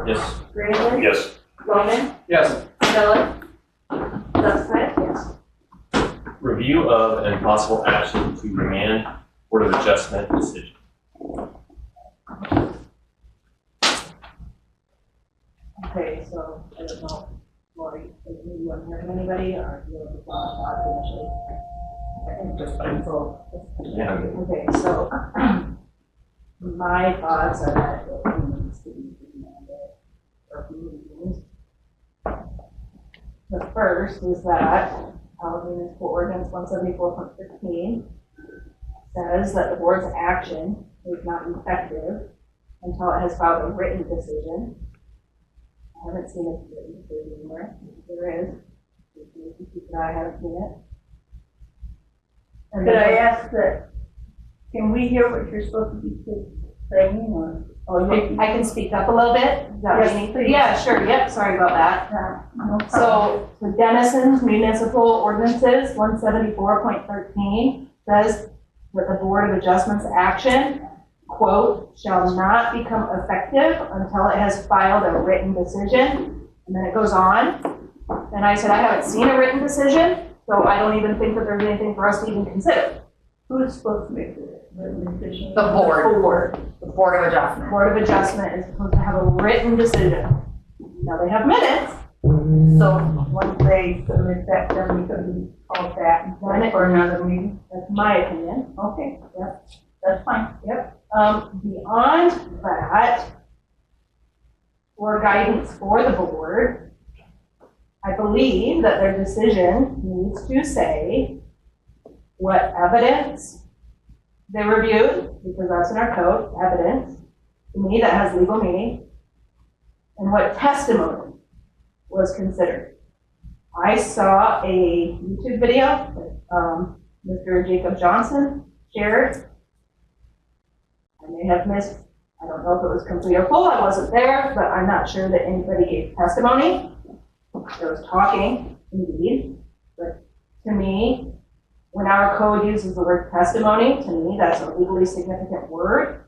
Yes. Greenwood? Yes. Bowman? Yes. Miller? Duffett? Yes. Review of and possible action to remand Board of Adjustment decision. Okay, so I don't know, Lori, if you want to hear from anybody or you want to talk initially? I think just fine, so. Yeah. Okay, so my thoughts are that it needs to be remanded or removed. The first is that Municipal Ordinance 174.15 says that the board's action is not effective until it has filed a written decision. I haven't seen a written decision anywhere. There is. I haven't seen it. And Could I then- ask that, can we hear what you're supposed to be saying, or? Oh, I can speak up a little bit? Is that what you Yes, need? please. Yeah, sure, yep, sorry about that. No problem. So the Denison Municipal Ordinances 174.13 says that the Board of Adjustments action, quote, shall not become effective until it has filed a written decision. And then it goes on. And I said, I haven't seen a written decision, so I don't even think that there's anything for us to even consider. Who's supposed to make the written decision? The board, Board. the Board of Adjustment. Board of Adjustment is supposed to have a written decision. Now they have minutes. So once they submit that, then we can call that and plan it for another meeting. That's my opinion. Okay, Yep. that's fine. Yep. Beyond that, for guidance for the board, I believe that their decision needs to say what evidence they reviewed, because that's in our code, evidence. To me, that has legal meaning. And what testimony was considered. I saw a YouTube video that Mr. Jacob Johnson shared. I may have missed, I don't know if it was complete or full, I wasn't there, but I'm not sure that anybody gave testimony. There was talking, indeed, but to me, when our code uses the word testimony, to me, that's a legally significant word.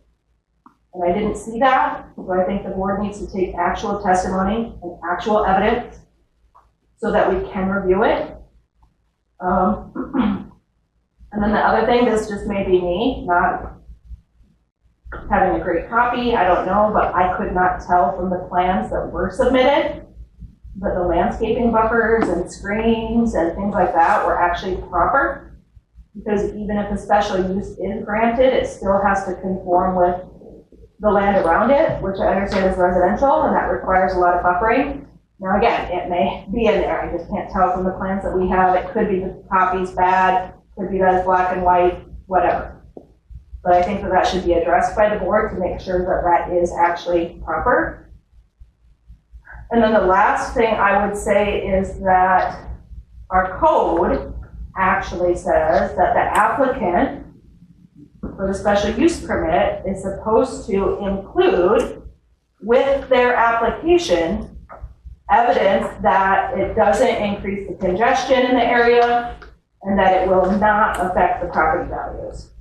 And I didn't see that, so I think the board needs to take actual testimony and actual evidence so that we can review it. And then the other thing, this just may be me, not having a great copy, I don't know, but I could not tell from the plans that were submitted that the landscaping buffers and screens and things like that were actually proper. Because even if a special use is granted, it still has to conform with the land around it, which I understand is residential, and that requires a lot of buffering. Now again, it may be in there, I just can't tell from the plans that we have. It could be the copy's bad, could be that it's black and white, whatever. But I think that that should be addressed by the board to make sure that that is actually proper. And then the last thing I would say is that our code actually says that the applicant for the special use permit is supposed to include with their application evidence that it doesn't increase the congestion in the area and that it will not affect the property values.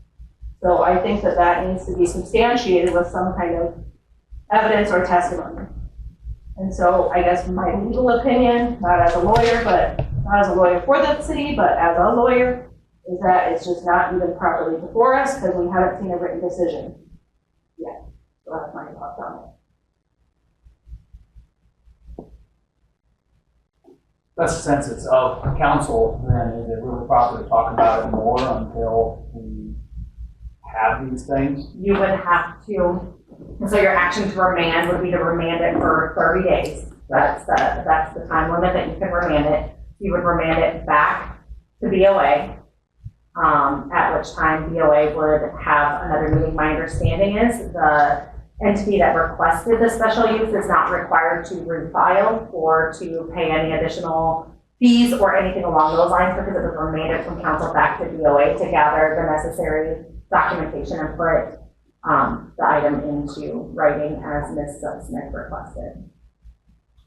So I think that that needs to be substantiated with some kind of evidence or testimony. And so I guess my legal opinion, not as a lawyer, but not as a lawyer for the city, but as a lawyer, is that it's just not even properly before us because we haven't seen a written decision yet. So that's my thoughts on it. That's the sense of council, then is it really proper to talk about it more until we have these things? You would have to, so your action to remand would be to remand it for 30 days. That's the time limit that you can remand it. You would remand it back to BOA, at which time BOA would have another meeting. My understanding is the entity that requested the special use is not required to refile or to pay any additional fees or anything along those lines because it was remanded from council back to BOA to gather the necessary documentation and put the item into writing as Ms. Smith requested.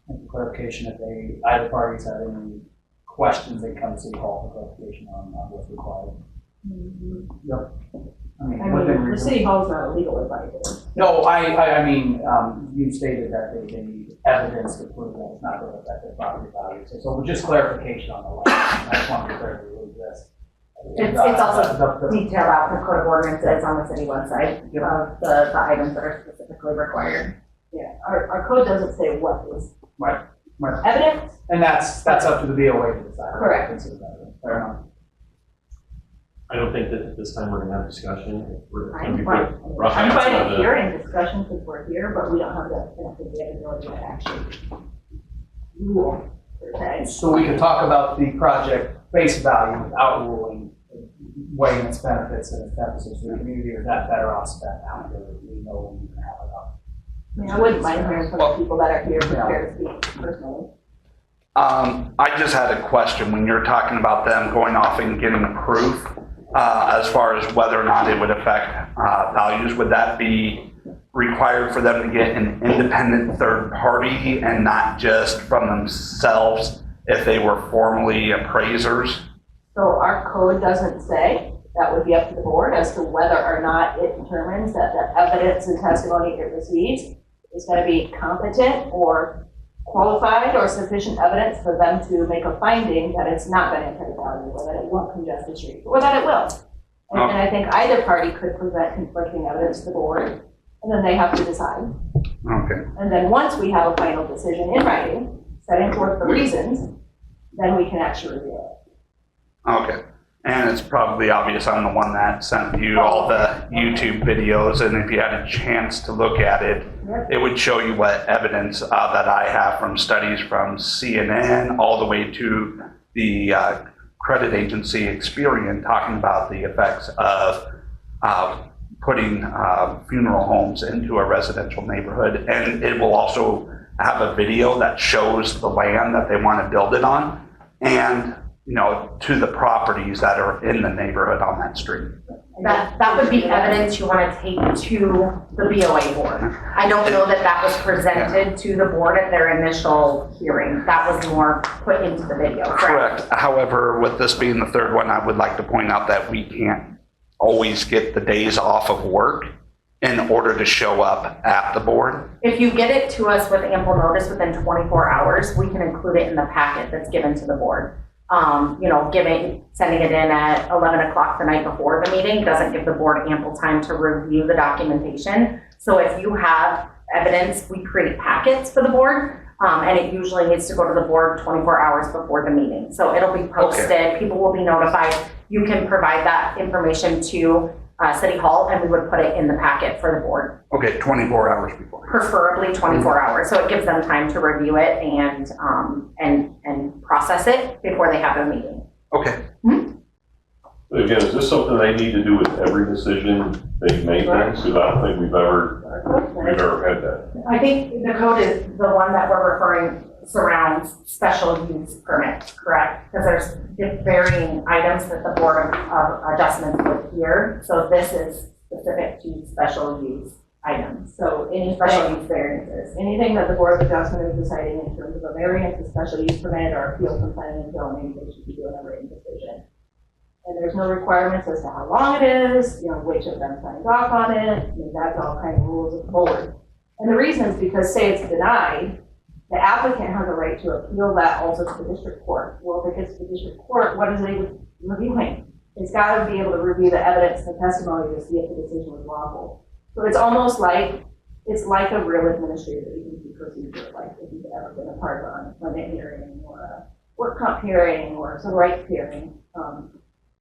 And for clarification, if either parties have any questions, they come to City Hall for clarification on what's required. Mm-hmm. Yep. I mean, I within mean, the reason. city hall's not a legal advisor. No, I mean, you stated that they need evidence to prove that it's not going to affect their property value. So just clarification on the line. I just want to be clear to this. It's also detailed out in the code of ordinances on the city website of the items that are specifically required. Yeah, our code doesn't say what is Right. evidence. And that's up to the BOA to decide. Correct. Consider that. Fair enough. I don't think that at this time we're gonna have discussion. We're gonna I'm be fine. put rough I'm hands fine on with the- hearing discussion because we're here, but we don't have the ability to actually rule per se. So we can talk about the project face value without ruling, weighing its benefits and its deficits to the community, or is that better off spent after we know we can have it up? I mean, I wouldn't mind hearing from the people that are here prepared to speak personally. I just had a question. When you're talking about them going off and getting proof, as far as whether or not it would affect values, would that be required for them to get an independent third party and not just from themselves if they were formerly appraisers? So our code doesn't say, that would be up to the board as to whether or not it determines that the evidence and testimony it receives is going to be competent or qualified or sufficient evidence for them to make a finding that it's not going to impact value, or that it won't congest the street, or that it will. And I think either party could present conflicting evidence to the board, and then they have to decide. Okay. And then once we have a final decision in writing, setting forth the reasons, then we can actually review it. Okay. And it's probably obvious I'm the one that sent you all the YouTube videos, and if you had a chance to look at it, Yep. it would show you what evidence that I have from studies from CNN all the way to the credit agency Experian talking about the effects of putting funeral homes into a residential neighborhood. And it will also have a video that shows the land that they want to build it on, and to the properties that are in the neighborhood on that street. That would be evidence you want to take to the BOA board. I don't know that that was presented to the board at their initial hearing. That was more put into the video, correct? Correct. However, with this being the third one, I would like to point out that we can't always get the days off of work in order to show up at the board. If you get it to us with ample notice within 24 hours, we can include it in the packet that's given to the board. Sending it in at 11 o'clock the night before the meeting doesn't give the board ample time to review the documentation. So if you have evidence, we create packets for the board, and it usually needs to go to the board 24 hours before the meeting. So it'll be posted, people will be notified. You can provide that information to City Hall, and we would put it in the packet for the board. Okay, 24 hours before. Preferably 24 hours, so it gives them time to review it and process it before they have a meeting. Okay. Again, is this something they need to do with every decision they've made then? Because I don't think we've ever had that. I think the code is the one that we're referring surrounds special use permits, correct? Because there's varying items that the Board of Adjustments would hear. So this is specific to special use items. So any Special use variances. anything that the Board of Adjustment is deciding in terms of a variance, a special use permit, or appeal from planning and zoning, they should be doing a written decision. And there's no requirements as to how long it is, which of them signs off on it. I mean, that's all kind of rules of the board. And the reason is because, say it's denied, the applicant has a right to appeal that also to the district court. Well, if it gets to the district court, what is it reviewing? It's got to be able to review the evidence and testimony to see if the decision was lawful. So it's almost like, it's like a real administrative agency procedure, like if you've ever been a part of an employment hearing or a work comp hearing or a civil rights hearing.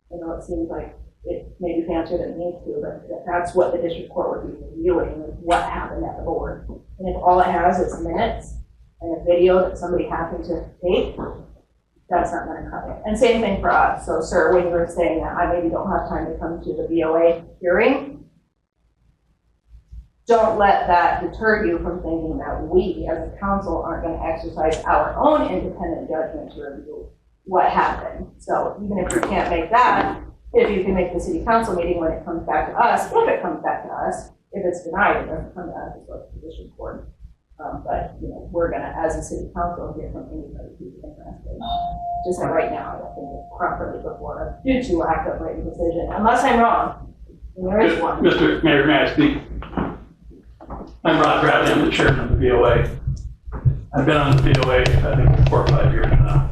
It seems like it may be fancier than it needs to, but that's what the district court would be reviewing, is what happened at the board. And if all it has is minutes and a video that somebody happened to take, that's not going to cut it. And same thing for us. So, sir, when you were saying that I maybe don't have time to come to the BOA hearing, don't let that deter you from thinking that we as a council aren't going to exercise our own independent judgment to review what happened. So even if you can't make that, if you can make the city council meeting when it comes back to us, if it comes back to us, if it's denied, it doesn't come to us, it goes to the district court. But we're gonna, as a city council, hear from anybody who's interested. Just like right now, I don't think it's properly before us due to lack of written decision, unless I'm wrong. And there is one. Mr. Mayor, may I speak? I'm Rod Bradley, I'm the chairman of the VOA. I've been on the VOA, I think, 4 or 5 years now.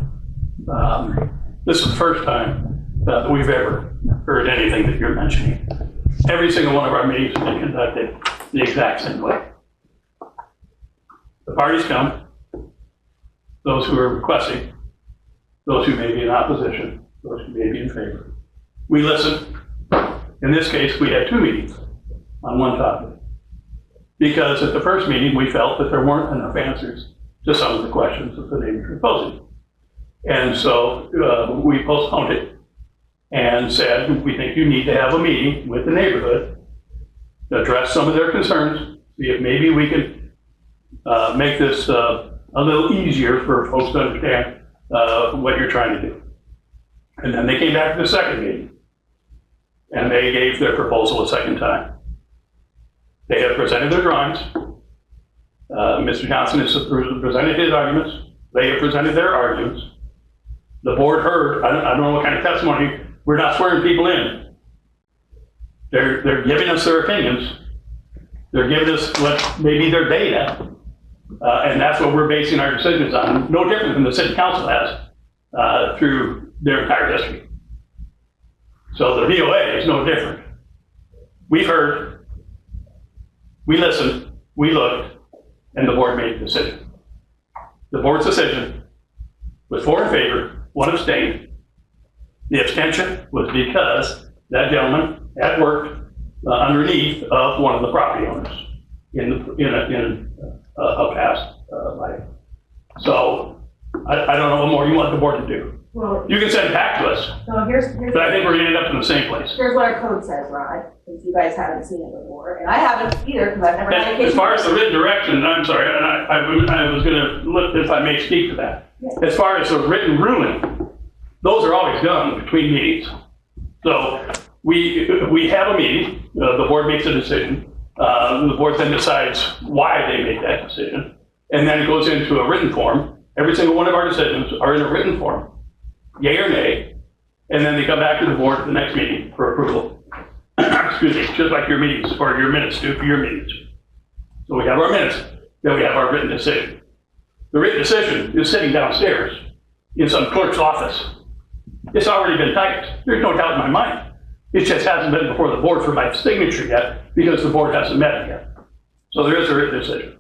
This is the first time that we've ever heard anything that you're mentioning. Every single one of our meetings have been conducted the exact same way. The parties come, those who are requesting, those who may be in opposition, those who may be in favor. We listen. In this case, we had 2 meetings on one topic. Because at the first meeting, we felt that there weren't enough answers to some of the questions that the neighbors were posing. And so we postponed it and said, we think you need to have a meeting with the neighborhood to address some of their concerns, see if maybe we can make this a little easier for folks to understand what you're trying to do. And then they came back to the second meeting and they gave their proposal a second time. They have presented their drawings. Mr. Johnson has presented his arguments. They have presented their arguments. The board heard, I don't know what kind of testimony, we're not swearing people in. They're giving us their opinions. They're giving us what maybe their data. And that's what we're basing our decisions on. No different than the city council has through their entire history. So the VOA is no different. We've heard, we listened, we looked, and the board made a decision. The board's decision was 4 in favor, 1 abstained. The abstention was because that gentleman had worked underneath of one of the property owners in a past life. So I don't know what more you want the board to do. Well, You can send it back to us, so here's but I think we're gonna end up in the same place. what our code says, Rod, since you guys haven't seen it before, and I haven't either, because I've never had And occasion. as far as the written direction, I'm sorry, and I was gonna look if I may speak to that. As far as the written ruling, those are always done between meetings. So we have a meeting, the board makes a decision, the board then decides why they make that decision, and then it goes into a written form. Every single one of our decisions are in a written form, yay or nay, and then they come back to the board at the next meeting for approval. Excuse me, just like your meetings, or your minutes do for your meetings. So we have our minutes, then we have our written decision. The written decision is sitting downstairs in some clerk's office. It's already been typed. There's no doubt in my mind. It just hasn't been before the board for my signature yet because the board hasn't met it yet. So there is a written decision.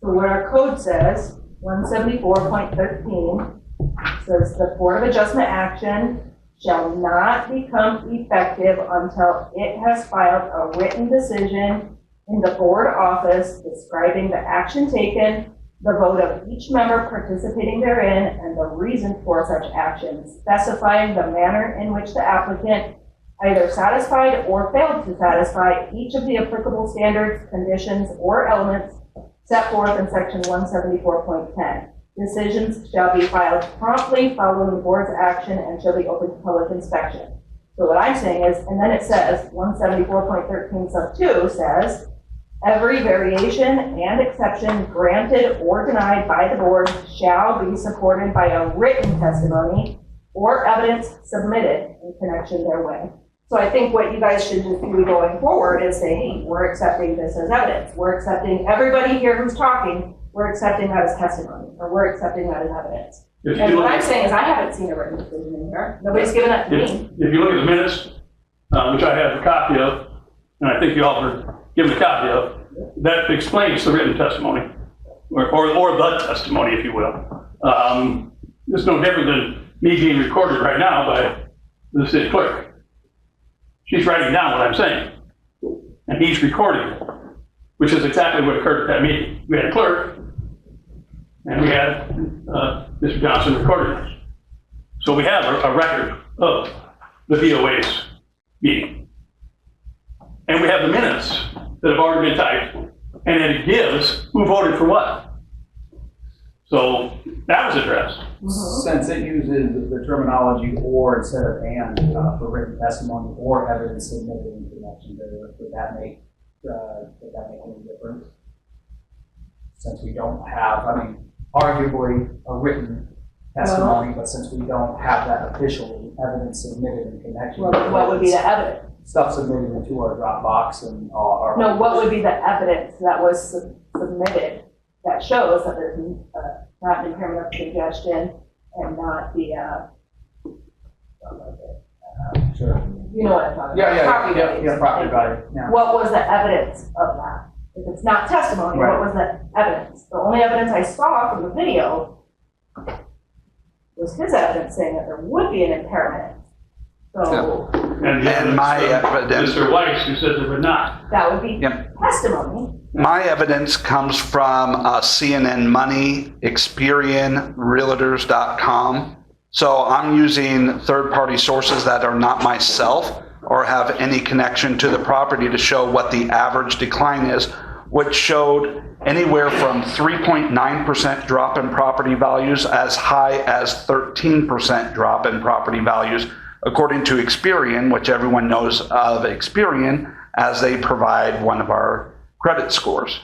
So what our code says, 174.13, says the Board of Adjustment action shall not become effective until it has filed a written decision in the board office describing the action taken, the vote of each member participating therein, and the reason for such action, specifying the manner in which the applicant either satisfied or failed to satisfy each of the applicable standards, conditions, or elements set forth in section 174.10. Decisions shall be filed promptly following the board's action and shall be open to public inspection. So what I'm saying is, and then it says, 174.13 sub 2 says, every variation and exception granted or denied by the board shall be supported by a written testimony or evidence submitted in connection therewith. So I think what you guys should just do going forward is say, hey, we're accepting this as evidence. We're accepting everybody here who's talking, we're accepting that as testimony, or we're accepting that as evidence. If And you what look, I'm saying is I haven't seen a written decision in here. Nobody's given that to me. if you look at the minutes, which I have a copy of, and I think you all were given a copy of, that explains the written testimony, or the testimony, if you will. It's no different than me being recorded right now by the city clerk. She's writing down what I'm saying, and he's recording it, which is exactly what occurred at that meeting. We had a clerk, and we had Mr. Johnson recording us. So we have a record of the VOA's meeting. And we have the minutes that have already been typed, and it gives who voted for what. So that was addressed. Since it uses the terminology or instead of and for written testimony or evidence submitted in connection therewith, would that make any difference? Since we don't have, I mean, arguably a written testimony, but since we don't have that officially, evidence submitted in connection. Well, what would be the evidence? stuff submitted into our Dropbox and our. No, what would be the evidence that was submitted that shows that there's not an impairment of congestion and not the, Sure. you know what I'm talking Yeah, about? yeah, Property yeah, values. yeah, property value, yeah. What was the evidence of that? If it's not testimony, what Right. was the evidence? The only evidence I saw from the video was his evidence saying that there would be an impairment. So And my evidence- Mr. Weiss, who says it would not. that would be Yep. testimony. My evidence comes from CNN Money, Experian, Realtors.com. So I'm using third-party sources that are not myself or have any connection to the property to show what the average decline is, which showed anywhere from 3.9% drop in property values as high as 13% drop in property values, according to Experian, which everyone knows of Experian, as they provide one of our credit scores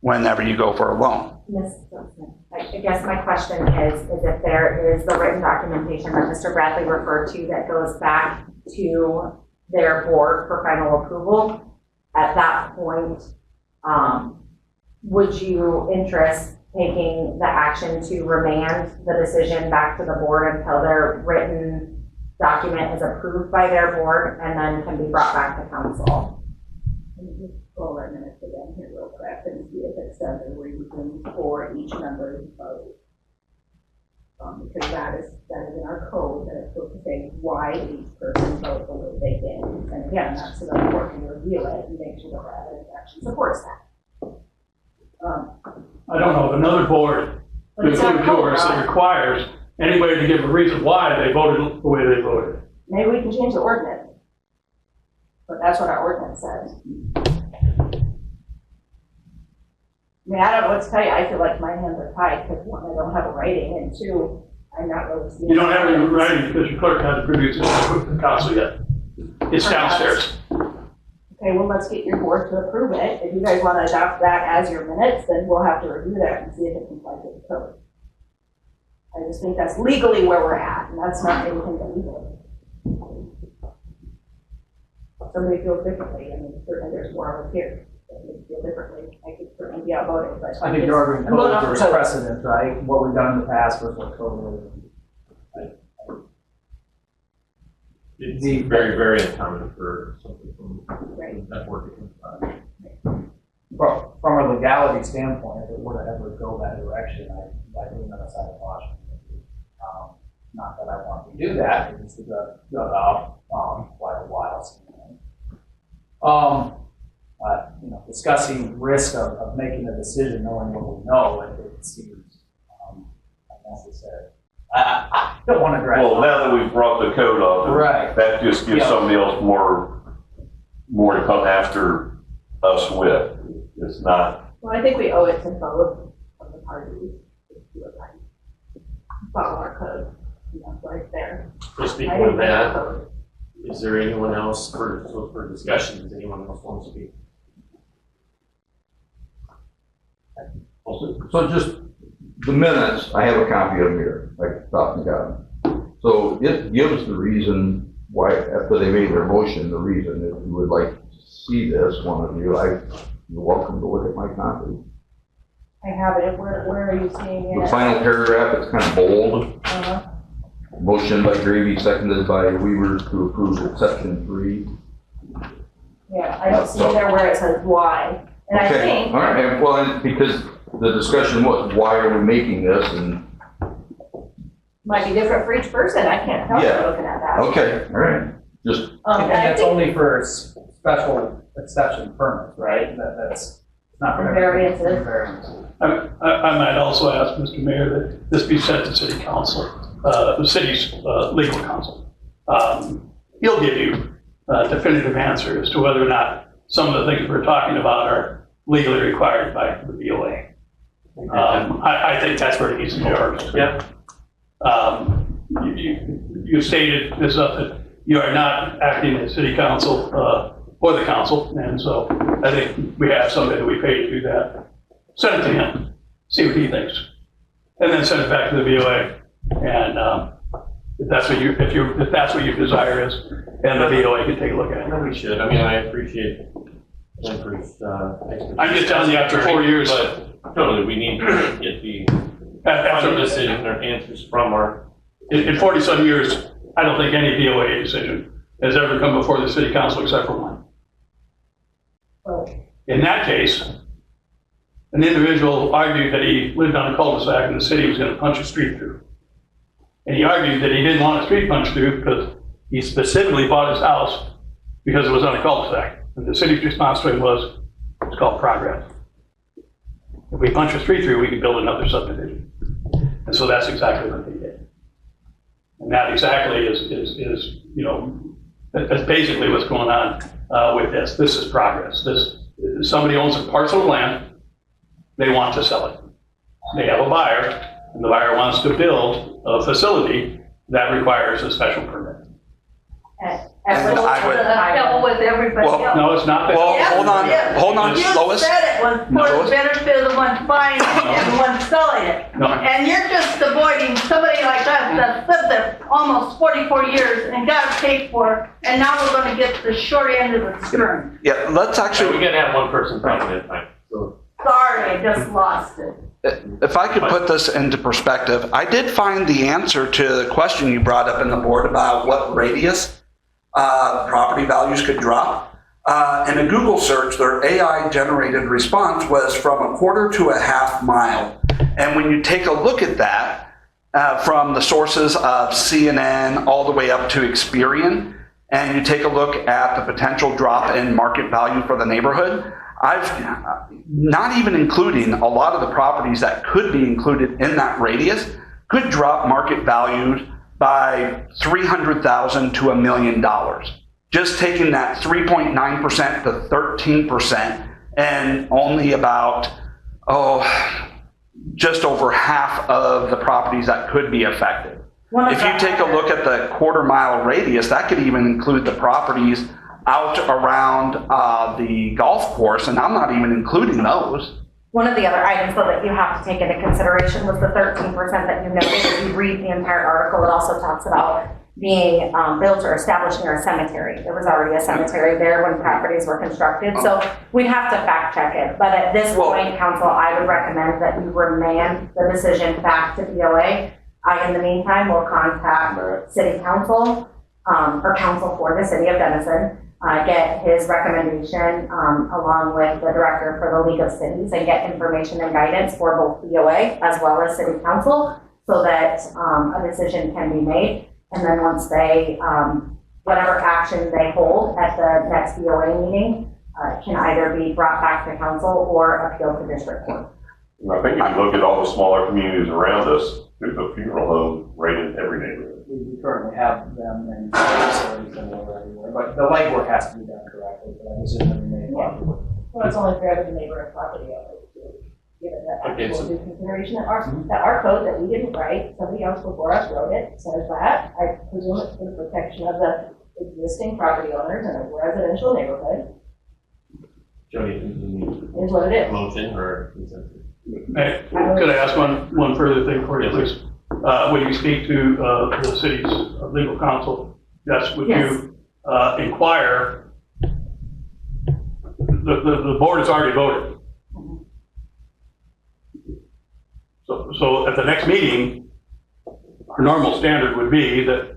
whenever you go for a loan. Ms. Johnson, I guess my question is if there is the written documentation that Mr. Bradley referred to that goes back to their board for final approval, at that point, would you interest taking the action to remand the decision back to the board until their written document is approved by their board and then can be brought back to council? Let me just go over minutes again here real quick and see if it says a reason for each member's vote. Because that is in our code, that it's supposed to say why each person voted the way they did. And again, that's so that the board can review it and make sure that our evidence actually supports that. I don't know of another board, But it's not including yours, code, that right? requires anybody to give a reason why they voted the way they voted. Maybe we can change the ordinance. But that's what our ordinance says. I mean, I don't know what to tell you. I feel like my hands are tied because one, I don't have a writing, and two, I'm not really seeing. You don't have any writing because your clerk hasn't produced it to the council yet. It's downstairs. Okay, well, let's get your board to approve it. If you guys want to adopt that as your minutes, then we'll have to review that and see if it complies with the code. I just think that's legally where we're at, and that's not anything illegal. Somebody feels differently. I mean, certainly there's more of us here that would feel differently. I could certainly be outvoted, but. I think you're arguing I'm going code off the versus code. precedent, right? What we've done in the past versus what code is. It's very, very uncommon for something from Right. that work. From a legality standpoint, if it were to ever go that direction, I lean on the side of caution. Not that I want to do that, because it's got off quite a while. Discussing risk of making a decision knowing what we know, it seems unnecessary. I don't want to drag. Well, now that we've brought the code up, Right. that just gives Yeah. somebody else more to come after us with. It's not, Well, I think we owe it to both of the parties to do it right. Follow our code, right there. So speaking I of didn't make the that, code. is there anyone else for discussion? Does anyone else want to speak? So just the minutes, I have a copy of them here, I thought and got them. So it gives the reason why, after they made their motion, the reason that you would like to see this, one of you, you're welcome to look at my copy. I have it. Where are you seeing The it? final paragraph, it's kind of bold. Uh-huh. Motion by Gravy, seconded by Weaver to approve exception 3. Yeah, I don't see there where it says why. And I Okay, think, all right, well, and because the discussion was, why are we making this, and, might be different for each person. I can't tell you Yeah. looking at that. okay, all right, just, And And I that's think only for special exception permits, right? That's not for For everything. variances. Variances. I might also ask Mr. Mayor that this be sent to city council, the city's legal counsel. He'll give you a definitive answer as to whether or not some of the things we're talking about are legally required by the BOA. I think that's where it needs to be argued. Yeah. You stated, Ms. Up, that you are not acting as city council for the council, and so I think we have somebody that we pay to do that. Send it to him, see what he thinks, and then send it back to the BOA, and If that's what your desire is, and the VOA can take a look at it. No, we should. I mean, I appreciate Jennifer's expertise. I'm just telling you, after 4 years, But totally, we need to get the after final decision or answers from our. in 40-some years, I don't think any VOA decision has ever come before the city council except for one. In that case, an individual argued that he lived on a cul-de-sac and the city was going to punch a street through. And he argued that he didn't want a street punch through because he specifically bought his house because it was on a cul-de-sac. And the city's response to him was, it's called progress. If we punch a street through, we can build another subdivision. And so that's exactly what they did. And that exactly is that's basically what's going on with this. This is progress. Somebody owns a parcel of land, they want to sell it. They have a buyer, and the buyer wants to build a facility that requires a special permit. And I would- Hell with everybody Well, else. No, it's not that. Well, Yes, hold on, You Lois. said it was for the benefit of the ones buying it and the ones selling it. No. And you're just avoiding somebody like us that lived there almost 44 years and got it paid for, and now we're gonna get the short end of the string. Yeah, let's So actually, we gotta have one person talking at a time. So Sorry, I just lost it. if I could put this into perspective, I did find the answer to the question you brought up in the board about what radius property values could drop. In a Google search, their AI-generated response was from 1/4 to 1/2 mile. And when you take a look at that, from the sources of CNN all the way up to Experian, and you take a look at the potential drop in market value for the neighborhood, I've not even including a lot of the properties that could be included in that radius, could drop market values by $300,000 to $1 million. Just taking that 3.9% to 13%, and only about, just over half of the properties that could be affected. If you take a look at the 1/4 mile radius, that could even include the properties out around the golf course, and I'm not even including those. One of the other items, though, that you have to take into consideration was the 13% that you noted. If you read the entire article, it also talks about being built or established near a cemetery. There was already a cemetery there when properties were constructed, so we'd have to fact check it. But at this point, council, I would recommend that you remand the decision back to BOA. In the meantime, will contact city council, or council for the city of Denison, get his recommendation along with the director for the League of Cities, and get information and guidance for both BOA as well as city council, so that a decision can be made. And then once they, whatever action they hold at the next BOA meeting, can either be brought back to council or appealed to district court. I think if you look at all the smaller communities around us, there's a funeral home right in every neighborhood. We currently have them in facilities and everywhere, but the legwork has to be done correctly, but that decision will be made. Well, it's only fair to the neighborhood property owners to give it that Okay, actual so- due consideration. That our code that we didn't write, somebody else before us wrote it, says that. I presume it's for the protection of the existing property owners in a residential neighborhood, Jody, do is what it you need a is. motion or consensus? Hey, could I ask one further thing for you, please? When you speak to the city's legal counsel, yes, would you inquire, the board has already voted. So at the next meeting, our normal standard would be that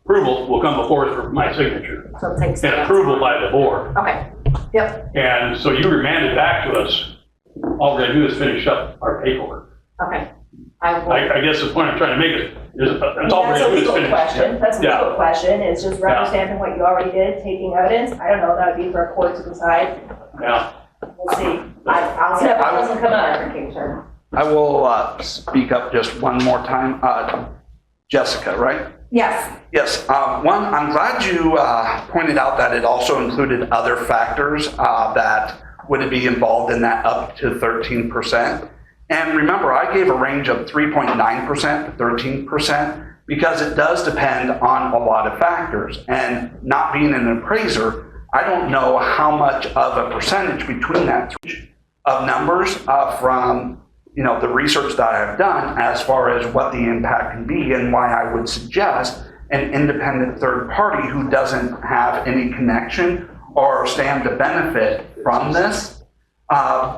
approval will come before us for my signature, So it takes. and approval by the board. Okay, yep, And so you remanded back to us, all we're gonna do is finish up our paperwork. okay. I will. I guess the point I'm trying to make is, that's all we're That's a gonna do is legal finish. question, that's a Yeah. legal question, it's just rubber stamping what you already did, taking evidence. I don't know, that would be for a court to decide. Yeah, We'll see. I'll See if it get doesn't come up. clarification. I will speak up just one more time. Jessica, right? Yes, Yes. One, I'm glad you pointed out that it also included other factors that would be involved in that up to 13%. And remember, I gave a range of 3.9% to 13% because it does depend on a lot of factors. And not being an appraiser, I don't know how much of a percentage between that of numbers from the research that I've done as far as what the impact can be and why I would suggest an independent third party who doesn't have any connection or stand to benefit from this,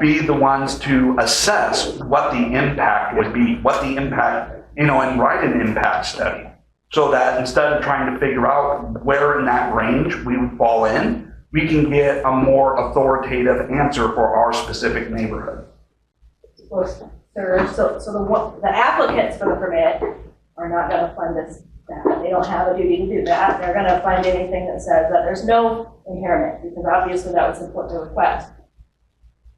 be the ones to assess what the impact would be, what the impact, and write an impact study. So that instead of trying to figure out where in that range we would fall in, we can get a more authoritative answer for our specific neighborhood. So the applicants for the permit are not gonna fund this, that. They don't have a duty to do that. They're gonna find anything that says that there's no impairment, because obviously that would support the request.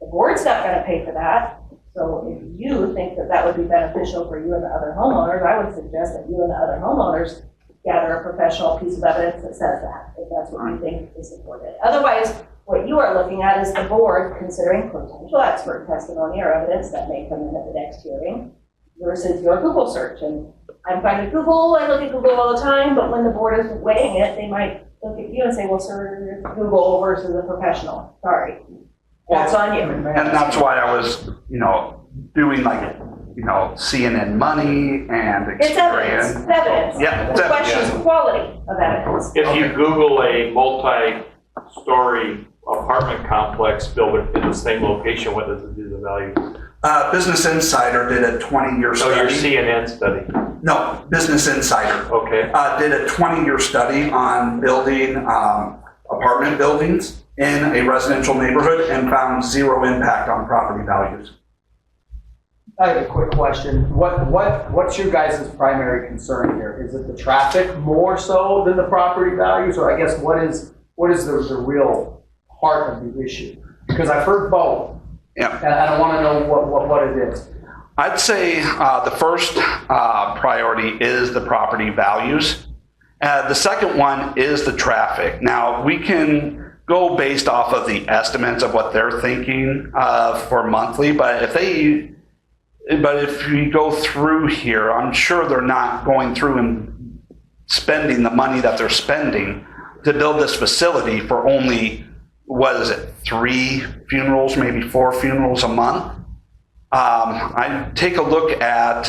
The board's not gonna pay for that, so if you think that that would be beneficial for you and the other homeowners, I would suggest that you and the other homeowners gather a professional piece of evidence that says that, if that's what you think is supported. Otherwise, what you are looking at is the board considering potential expert testimony or evidence that may come in at the next hearing versus your Google search. And I'm fine with Google, I look at Google all the time, but when the board is weighing it, they might look at you and say, well, sir, Google versus a professional, sorry. That's on you. And that's why I was, doing like, CNN Money and It's evidence, Experian. it's evidence. Yeah, it's The question is quality of evidence. If you Google a multi-story apartment complex built in the same location, what does it do to the value? Business Insider did a 20-year So your study. CNN study, No, Business Insider okay? did a 20-year study on building apartment buildings in a residential neighborhood and found zero impact on property values. I have a quick question. What's your guys' primary concern here? Is it the traffic more so than the property values? Or I guess what is the real heart of the issue? Because I've heard both. Yeah. And I want to know what it is. I'd say the first priority is the property values. The second one is the traffic. Now, we can go based off of the estimates of what they're thinking for monthly, but if we go through here, I'm sure they're not going through and spending the money that they're spending to build this facility for only, 3 funerals, maybe 4 funerals a month. I take a look at,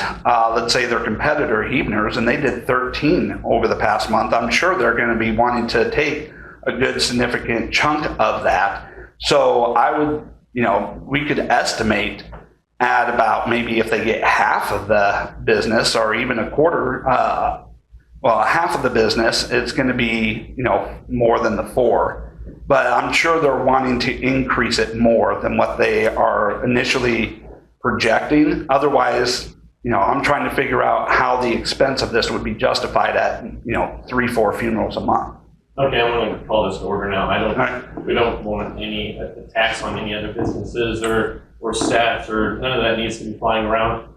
let's say, their competitor, Hebner's, and they did 13 over the past month. I'm sure they're going to be wanting to take a good significant chunk of that. So I would, we could estimate at about maybe if they get half of the business or even a quarter, half of the business, it's going to be, more than the 4. But I'm sure they're wanting to increase it more than what they are initially projecting. Otherwise, I'm trying to figure out how the expense of this would be justified at, 3-4 funerals a month. Okay, I'm going to call this to order now. Right. We don't want any attacks on any other businesses or stats, or none of that needs to be flying around.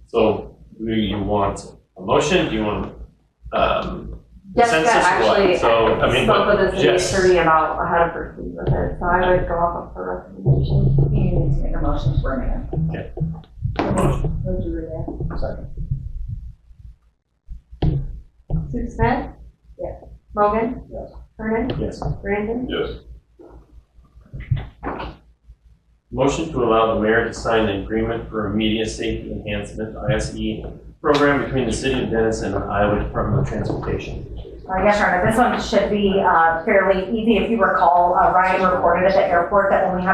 So do you want a motion? Do you want Jessica consensus? actually What? So, I mean, spoke with the city Jess, attorney about how to proceed with it, so I would go off of her recommendation. You need to make a motion for a man. motion. Would you read that? Second. Sue Smith? Yes. Logan? Yes. Vernon? Yes. Brandon? Yes. Motion to allow the mayor to sign the agreement for immediate safety enhancement, ISE, program between the city of Denison and Iowa Department of Transportation. Yes, Your Honor, this one should be fairly easy. If you recall, Ryan reported at the airport that when we have